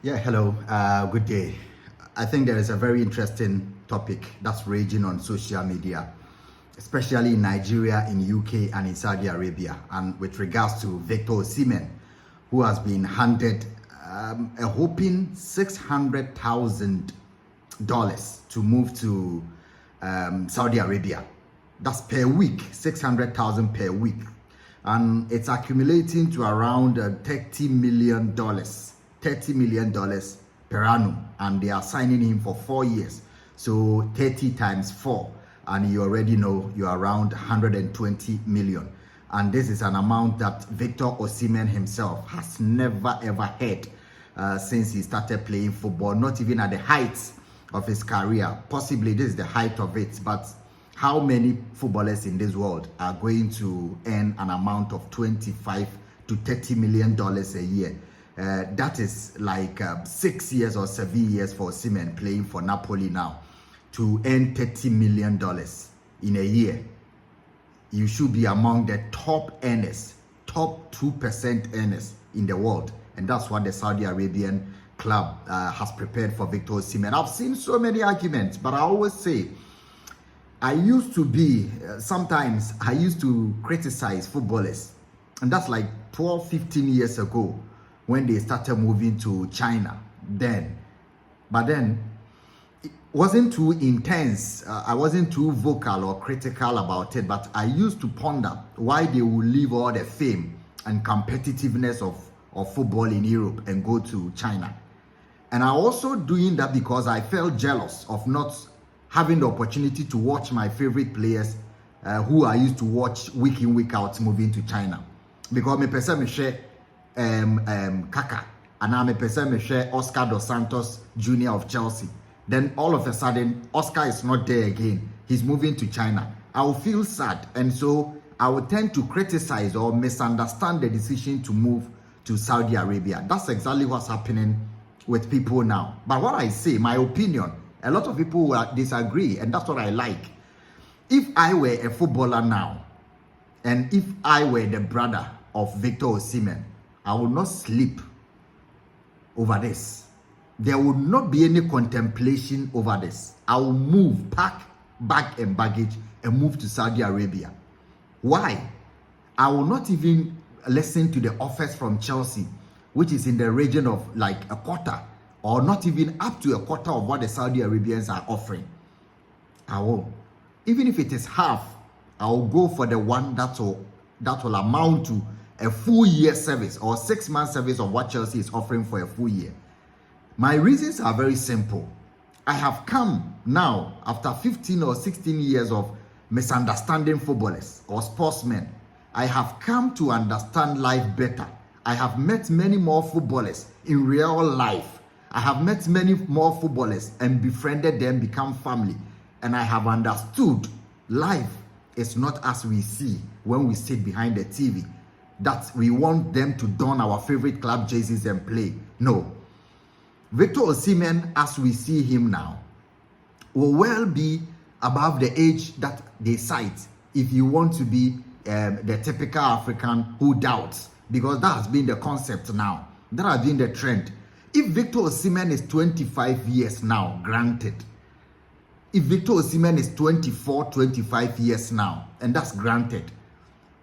Yeah, hello. Good day. I think there is a very interesting topic that's raging on social media, especially in Nigeria, in UK, and in Saudi Arabia, and with regards to Victor Osimhen, who has been handed a whopping $600,000 to move to Saudi Arabia. That's per week, 600,000 per week, and it's accumulating to around $30 million. $30 million per annum, and they are signing him for 4 years. So 30 times 4, and you already know you're around 120 million. And this is an amount that Victor Osimhen himself has never ever had since he started playing football, not even at the height of his career. Possibly this is the height of it, but how many footballers in this world are going to earn an amount of 25 to 30 million dollars a year? That is like 6 years or 7 years for Osimhen playing for Napoli now. To earn $30 million in a year, you should be among the top earners, top 2% earners in the world. And that's what the Saudi Arabian club has prepared for Victor Osimhen. I've seen so many arguments, but I always say, I used to be, sometimes I used to criticize footballers. And that's like 12, 15 years ago, when they started moving to China but then it wasn't too intense. I wasn't too vocal or critical about it, but I used to ponder why they would leave all the fame and competitiveness of football in Europe and go to China. And I also doing that because I felt jealous of not having the opportunity to watch my favorite players who I used to watch week in, week out moving to China. Because me person me share Kaka, and I'm a person me share Oscar dos Santos Jr. of Chelsea. Then all of a sudden, Oscar is not there again. He's moving to China. I will feel sad, and so I will tend to criticize or misunderstand the decision to move to Saudi Arabia. That's exactly what's happening with people now. But what I say, my opinion, a lot of people will disagree, and that's what I like. If I were a footballer now, and if I were the brother of Victor Osimhen, I will not sleep over this. There will not be any contemplation over this. I will move, pack bag and baggage, and move to Saudi Arabia. Why? I will not even listen to the offers from Chelsea, which is in the region of like a quarter, or not even up to a quarter of what the Saudi Arabians are offering. I will. Even if it is half, I will go for the one that will amount to a full year service or 6 month service of what Chelsea is offering for a full year. My reasons are very simple. I have come now after 15 or 16 years of misunderstanding footballers or sportsmen. I have come to understand life better. I have met many more footballers in real life. I have met many more footballers and befriended them, become family. And I have understood life is not as we see when we sit behind the TV, that we want them to don our favorite club jerseys and play. No. Victor Osimhen, as we see him now, will well be above the age that they cite if you want to be the typical African who doubts, because that has been the concept now. That has been the trend. If Victor Osimhen is 25 years now, granted. If Victor Osimhen is 24, 25 years now, and that's granted,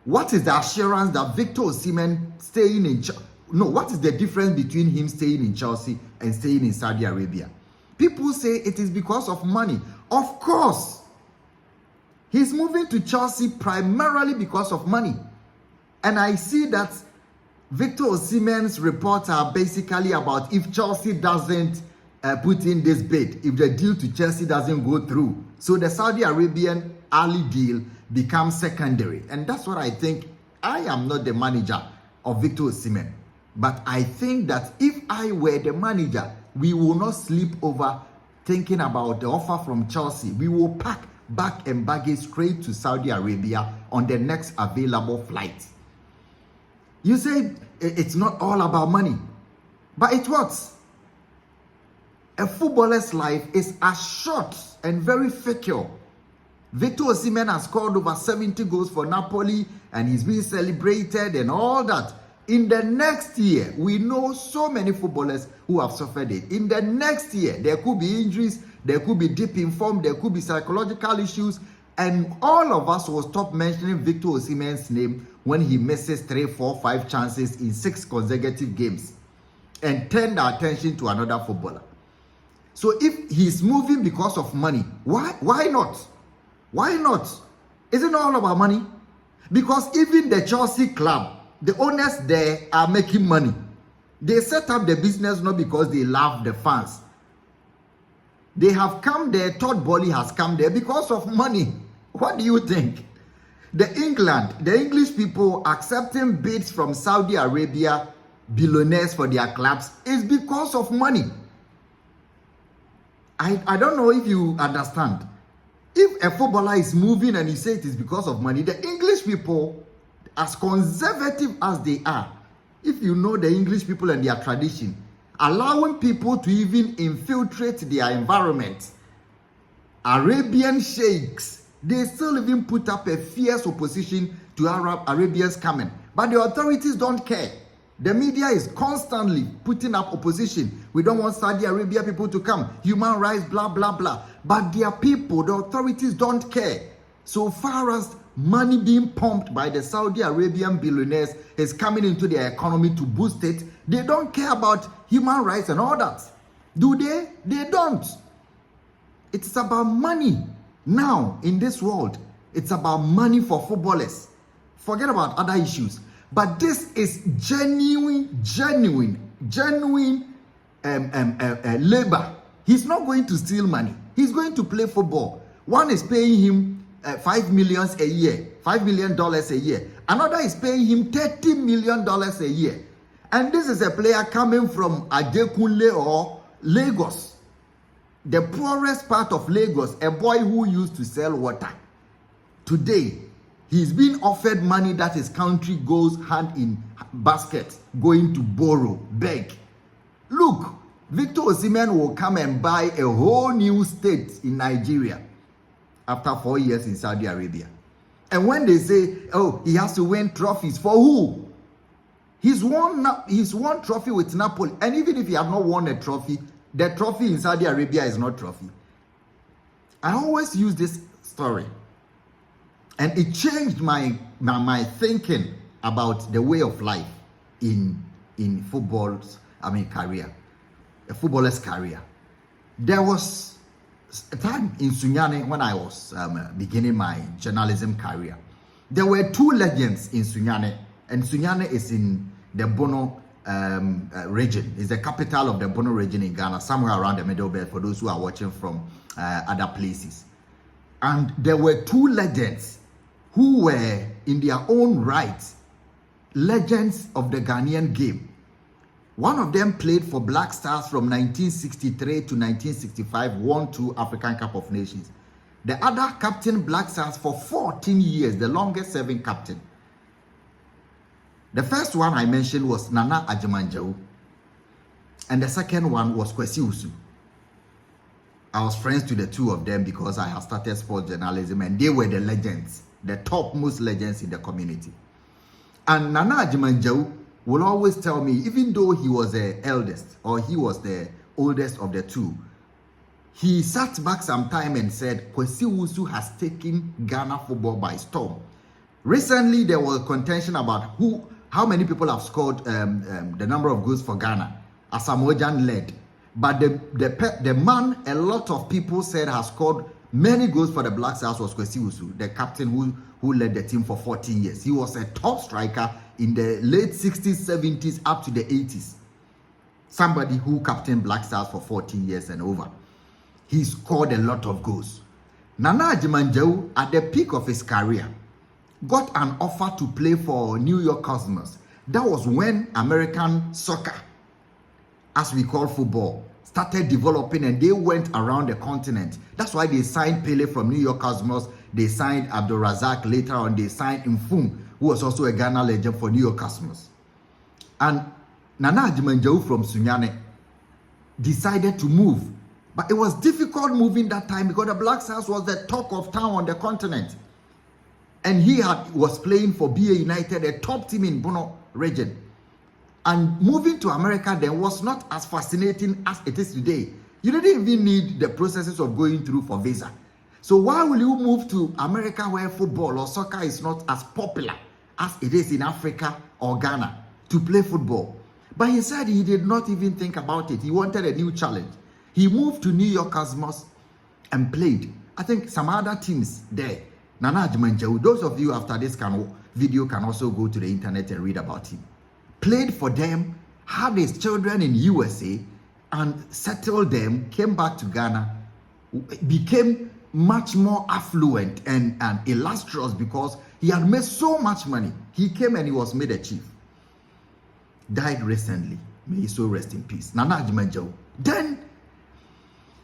what is the assurance that Victor Osimhen staying in Chelsea? No, what is the difference between him staying in Chelsea and staying in Saudi Arabia? People say it is because of money. Of course. He's moving to Chelsea primarily because of money. And I see that Victor Osimhen's reports are basically about if Chelsea doesn't put in this bid, if the deal to Chelsea doesn't go through. So the Saudi Arabian early deal becomes secondary. And that's what I think. I am not the manager of Victor Osimhen, but I think that if I were the manager, we will not sleep over thinking about the offer from Chelsea. We will pack bag and baggage straight to Saudi Arabia on the next available flight. You say it's not all about money, but it works. A footballer's life is as short and very fickle. Victor Osimhen has scored over 70 goals for Napoli, and he's being celebrated and all that. In the next year, we know so many footballers who have suffered it. In the next year, there could be injuries, there could be deep in form, there could be psychological issues, and all of us will stop mentioning Victor Osimhen's name when he misses 3, 4, 5 chances in 6 consecutive games and turn our attention to another footballer. So if he's moving because of money, why not? Why not? Isn't it all about money? Because even the Chelsea club, the owners there are making money. They set up the business not because they love the fans. They have come there, Todd Boehly has come there because of money. What do you think? The English people accepting bids from Saudi Arabia billionaires for their clubs is because of money. I don't know if you understand. If a footballer is moving and he says it is because of money, the English people, as conservative as they are, if you know the English people and their tradition, allowing people to even infiltrate their environment, Arabian sheikhs, they still even put up a fierce opposition to Arabians coming. But the authorities don't care. The media is constantly putting up opposition. We don't want Saudi Arabia people to come. Human rights, blah, blah, blah. But their people, the authorities don't care. So far as money being pumped by the Saudi Arabian billionaires is coming into their economy to boost it, they don't care about human rights and all that. Do they? They don't. It's about money. Now, in this world, it's about money for footballers. Forget about other issues. But this is genuine labor. He's not going to steal money. He's going to play football. One is paying him $5 million a year, $5 million a year. Another is paying him $30 million a year. And this is a player coming from Adekunle or Lagos, the poorest part of Lagos, a boy who used to sell water. Today, he's being offered money that his country goes hand in basket, going to borrow, beg. Look, Victor Osimhen will come and buy a whole new state in Nigeria after 4 years in Saudi Arabia. And when they say, oh, he has to win trophies, for who? He's won trophy with Napoli. And even if he has not won a trophy, the trophy in Saudi Arabia is not trophy. I always use this story. And it changed my thinking about the way of life in career, a footballer's career. There was a time in Sunyane when I was beginning my journalism career. There were 2 legends in Sunyane, and Sunyane is in the Bono region. It's the capital of the Bono region in Ghana, somewhere around the Middle Belt for those who are watching from other places. And there were 2 legends who were in their own right legends of the Ghanaian game. One of them played for Black Stars from 1963 to 1965, won 2 African Cup of Nations. The other captain Black Stars for 14 years, the longest serving captain. The first one I mentioned was Nana Ajimanjau, and the second one was Kwesi Usu. I was friends to the 2 of them because I had started sports journalism, and they were the legends, the topmost legends in the community. And Nana Ajimanjau will always tell me, even though he was the eldest or he was the oldest of the 2, he sat back some time and said, Kwesi Usu has taken Ghana football by storm. Recently, there was contention about how many people have scored the number of goals for Ghana. Asamoah Gyan led. But the man a lot of people said has scored many goals for the Black Stars was Kwesi Usu, the captain who led the team for 14 years. He was a top striker in the late 60s, 70s, up to the 80s. Somebody who captained Black Stars for 14 years and over. He scored a lot of goals. Nana Ajimanjau, at the peak of his career, got an offer to play for New York Cosmos. That was when American soccer, as we call football, started developing, and they went around the continent. That's why they signed Pele from New York Cosmos. They signed Abdul Razak. Later on, they signed Mfum, who was also a Ghana legend for New York Cosmos. And Nana Ajimanjau from Sunyane decided to move. But it was difficult moving that time because the Black Stars was the talk of town on the continent. And he was playing for BA United, a top team in Bono region. And moving to America then was not as fascinating as it is today. You didn't even need the processes of going through for visa. So why will you move to America where football or soccer is not as popular as it is in Africa or Ghana to play football? But he said he did not even think about it. He wanted a new challenge. He moved to New York Cosmos and played. I think some other teams there. Nana Adjumanjewu, those of you after this video can also go to the internet and read about him. Played for them, had his children in USA, and settled them, came back to Ghana, became much more affluent and illustrious because he had made so much money. He came and he was made a chief. Died recently. May he so rest in peace. Nana Adjumanjewu. Then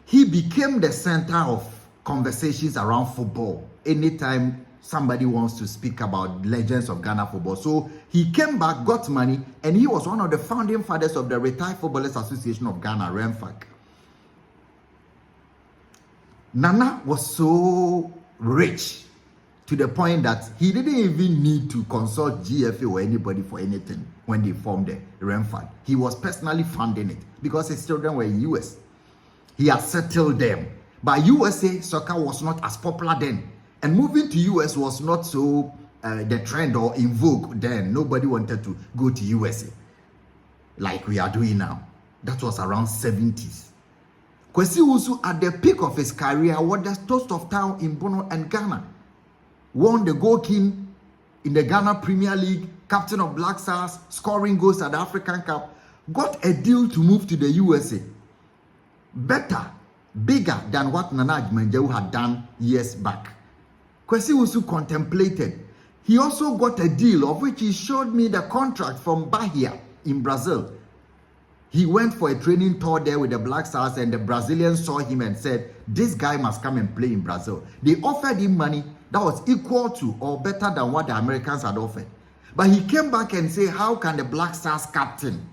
he became the center of conversations around football. Anytime somebody wants to speak about legends of Ghana football. So he came back, got money, and he was one of the founding fathers of the Retired Footballers Association of Ghana, REMFAC. Nana was so rich to the point that he didn't even need to consult GFA or anybody for anything when they formed the REMFAC. He was personally funding it because his children were in US. He had settled them. But USA soccer was not as popular then. And moving to US was not so the trend or in vogue then. Nobody wanted to go to USA like we are doing now. That was around 70s. Kwesi Wusu at the peak of his career was the toast of town in Bono and Ghana. Won the Gold King in the Ghana Premier League, captain of Black Stars, scoring goals at the African Cup. Got a deal to move to the USA. Better, bigger than what Nana Adjumanjewu had done years back. Kwesi Wusu contemplated. He also got a deal of which he showed me the contract from Bahia in Brazil. He went for a training tour there with the Black Stars and the Brazilians saw him and said, this guy must come and play in Brazil. They offered him money that was equal to or better than what the Americans had offered. But he came back and said, how can the Black Stars captain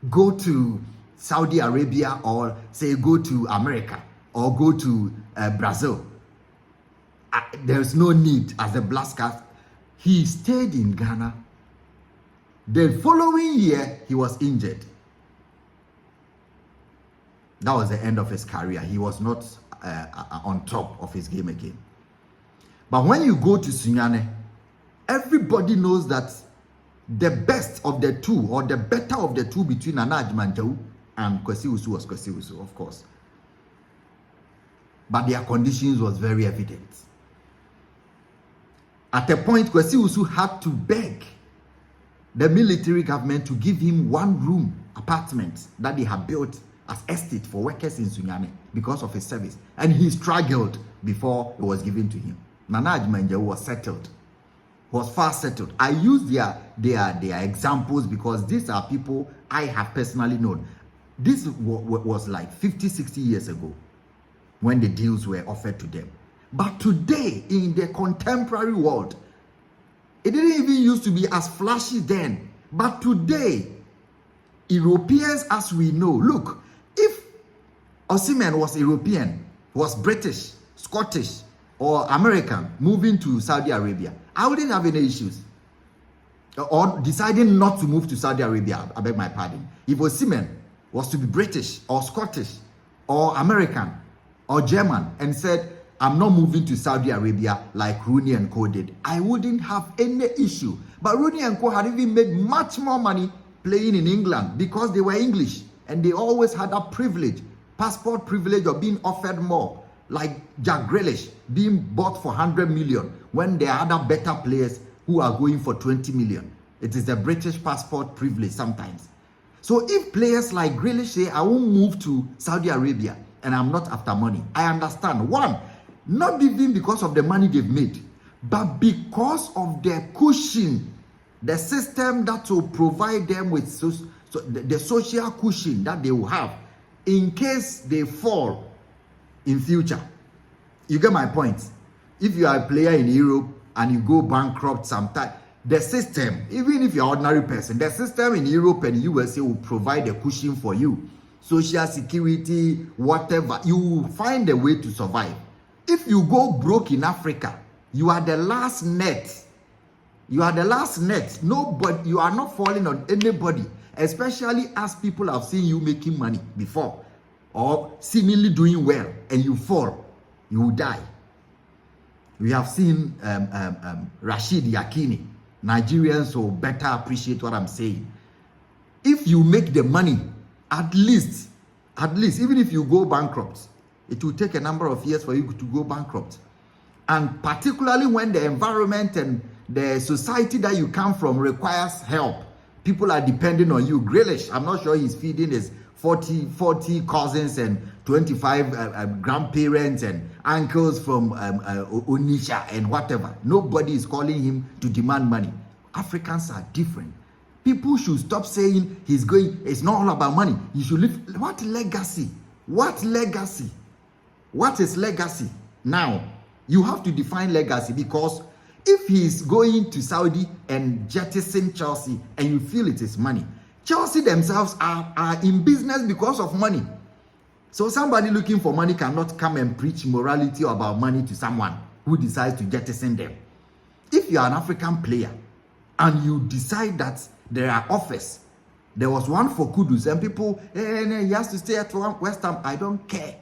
go to Saudi Arabia or say go to America or go to Brazil? There's no need as the Black Stars. He stayed in Ghana. The following year, he was injured. That was the end of his career. He was not on top of his game again. But when you go to Sunyane, everybody knows that the best of the two or the better of the two between Nana Adjumanjewu and Kwesi Wusu was Kwesi Wusu, of course. But their conditions was very evident. At a point, Kwesi Wusu had to beg the military government to give him one room apartment that they had built as estate for workers in Sunyane because of his service. And he struggled before it was given to him. Nana Adjumanjewu was settled, was far settled. I use their examples because these are people I have personally known. This was like 50, 60 years ago when the deals were offered to them. But today, in the contemporary world, it didn't even used to be as flashy then. But today, Europeans, as we know, look, if Osimhen was European, was British, Scottish, or American, moving to Saudi Arabia, I wouldn't have any issues. Or deciding not to move to Saudi Arabia, I beg my pardon. If Osimhen was to be British, or Scottish, or American, or German, and said, I'm not moving to Saudi Arabia like Rooney and Co did, I wouldn't have any issue. But Rooney and Co had even made much more money playing in England because they were English and they always had that privilege, passport privilege of being offered more. Like Jack Grealish being bought for 100 million when there are other better players who are going for 20 million. It is the British passport privilege sometimes. So if players like Grealish say, I won't move to Saudi Arabia and I'm not after money, I understand. One, not even because of the money they've made, but because of their cushion, the system that will provide them with the social cushion that they will have in case they fall in future. You get my point? If you are a player in Europe and you go bankrupt sometime, the system, even if you're an ordinary person, the system in Europe and USA will provide a cushion for you. Social security, whatever, you will find a way to survive. If you go broke in Africa, you are the last net. You are the last net. Nobody, you are not falling on anybody. especially as people have seen you making money before or seemingly doing well, and you fall, you will die. We have seen Rashid Yakini. Nigerians will better appreciate what I'm saying. If you make the money, at least, even if you go bankrupt, it will take a number of years for you to go bankrupt. And particularly when the environment and the society that you come from requires help, people are depending on you. Grealish, I'm not sure he's feeding his 40 cousins and 25 grandparents and uncles from Onisha and whatever. Nobody is calling him to demand money. Africans are different. People should stop saying it's not all about money. You should live. What legacy? What legacy? What is legacy? Now, you have to define legacy, because if he's going to Saudi and jettison Chelsea and you feel it is money, Chelsea themselves are in business because of money. So somebody looking for money cannot come and preach morality about money to someone who decides to jettison them. If you are an African player and you decide that there are offers, there was one for Kudus and people, he has to stay at West Ham. I don't care.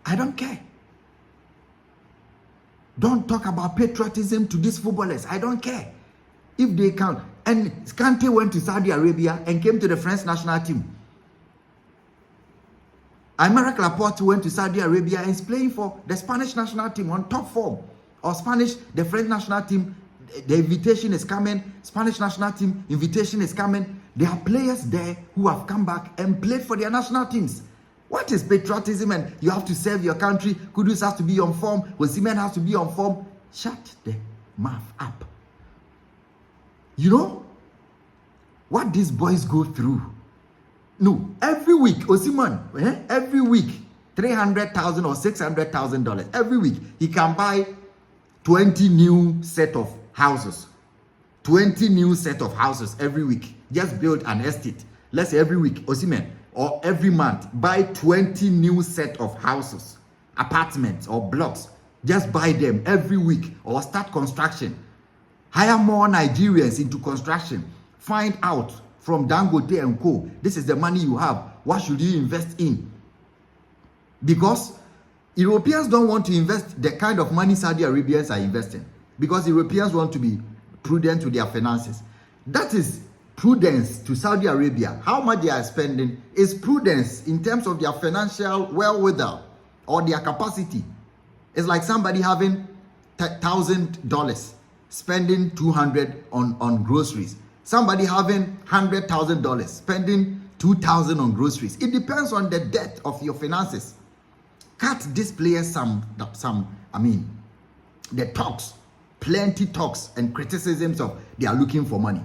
I don't care. Don't talk about patriotism to these footballers. I don't care. If they can. And Kante went to Saudi Arabia and came to the French national team. Aymeric Laporte went to Saudi Arabia and is playing for the Spanish national team on top form. Or the French national team, the invitation is coming. Spanish national team, invitation is coming. There are players there who have come back and played for their national teams. What is patriotism? And you have to serve your country. Kudus has to be on form. Osimhen has to be on form. Shut the mouth up. You know what these boys go through? No, every week, Osimhen, every week, $300,000 or $600,000. Every week, he can buy 20 new set of houses. 20 new set of houses every week. Just build an estate. Let's say every week, Osimhen, or every month, buy 20 new set of houses, apartments or blocks. Just buy them every week, or start construction. Hire more Nigerians into construction. Find out from Dangote and Co. This is the money you have. What should you invest in? Because Europeans don't want to invest the kind of money Saudi Arabians are investing. Because Europeans want to be prudent with their finances. That is prudence to Saudi Arabia. How much they are spending is prudence in terms of their financial wherewithal or their capacity. It's like somebody having $1,000, spending $200 on groceries. Somebody having $100,000, spending $2,000 on groceries. It depends on the depth of your finances. Cut these players the talks, plenty talks and criticisms of they are looking for money.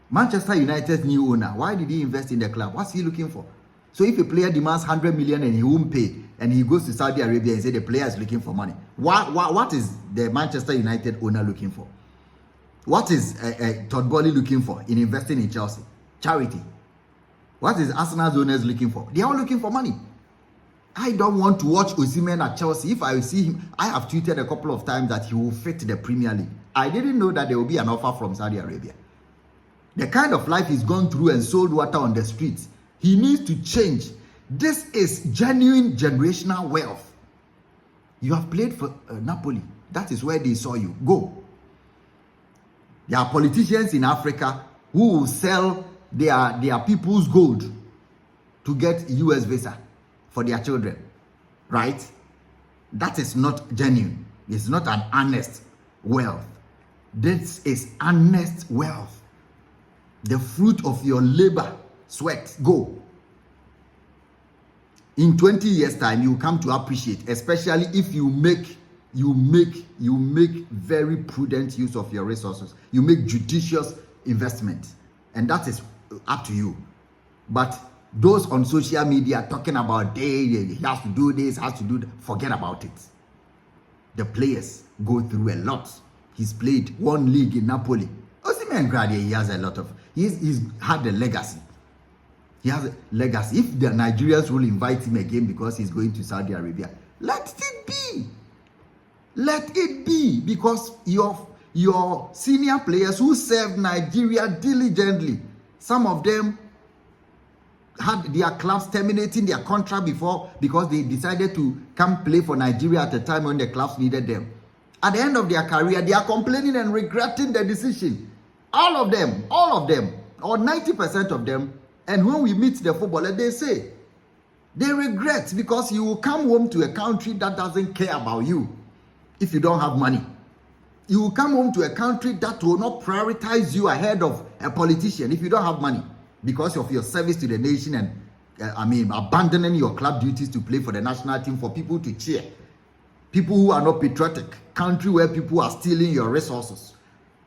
Manchester United's new owner, why did he invest in the club? What's he looking for? So if a player demands 100 million and he won't pay, and he goes to Saudi Arabia and say the player is looking for money, what is the Manchester United owner looking for? What is Todd Boehly looking for in investing in Chelsea? Charity. What is Arsenal's owners looking for? They are all looking for money. I don't want to watch Osimhen at Chelsea. If I see him, I have tweeted a couple of times that he will fit the Premier League. I didn't know that there will be an offer from Saudi Arabia. The kind of life he's gone through and sold water on the streets, he needs to change. This is genuine generational wealth. You have played for Napoli. That is where they saw you. Go. There are politicians in Africa who will sell their people's gold to get US visa for their children. Right? That is not genuine. It's not an honest wealth. This is honest wealth. The fruit of your labor, sweat, go. In 20 years' time, you come to appreciate, especially if you make very prudent use of your resources. You make judicious investments, and that is up to you. But those on social media talking about he has to do this, has to do that, forget about it. The players go through a lot. He's played one league in Napoli. Osimhen Gradia, he has a lot of. He's had a legacy. He has a legacy. If the Nigerians will invite him again because he's going to Saudi Arabia, let it be. Let it be, because your senior players who serve Nigeria diligently Some of them had their clubs terminating their contract before because they decided to come play for Nigeria at a time when the clubs needed them. At the end of their career, they are complaining and regretting the decision. All of them, or 90% of them. And when we meet the footballers, they say they regret because you will come home to a country that doesn't care about you if you don't have money. You will come home to a country that will not prioritize you ahead of a politician if you don't have money because of your service to the nation and abandoning your club duties to play for the national team for people to cheer. People who are not patriotic, country where people are stealing your resources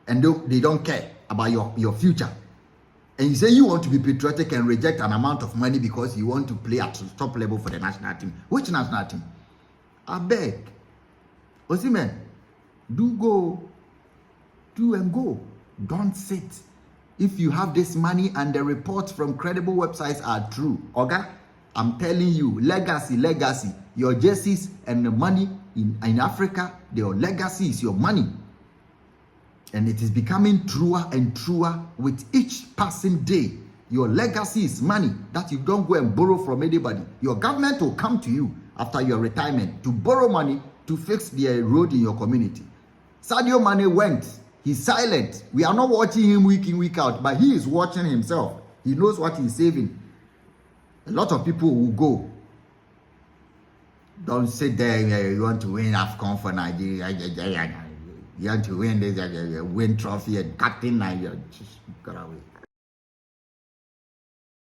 and they don't care about your future. And you say you want to be patriotic and reject an amount of money because you want to play at the top level for the national team. Which national team? I beg. Osimhen, do and go. Don't sit. If you have this money and the reports from credible websites are true, okay? I'm telling you, legacy. Your jerseys and the money in Africa, your legacy is your money. And it is becoming truer and truer with each passing day. Your legacy is money that you don't go and borrow from anybody. Your government will come to you after your retirement to borrow money to fix the road in your community. Sadio Mane went. He's silent. We are not watching him week in, week out, but he is watching himself. He knows what he's saving. A lot of people will go. Don't sit there, you want to win AFCON for Nigeria. You want to win this, win trophy and captain Nigeria. Just got away.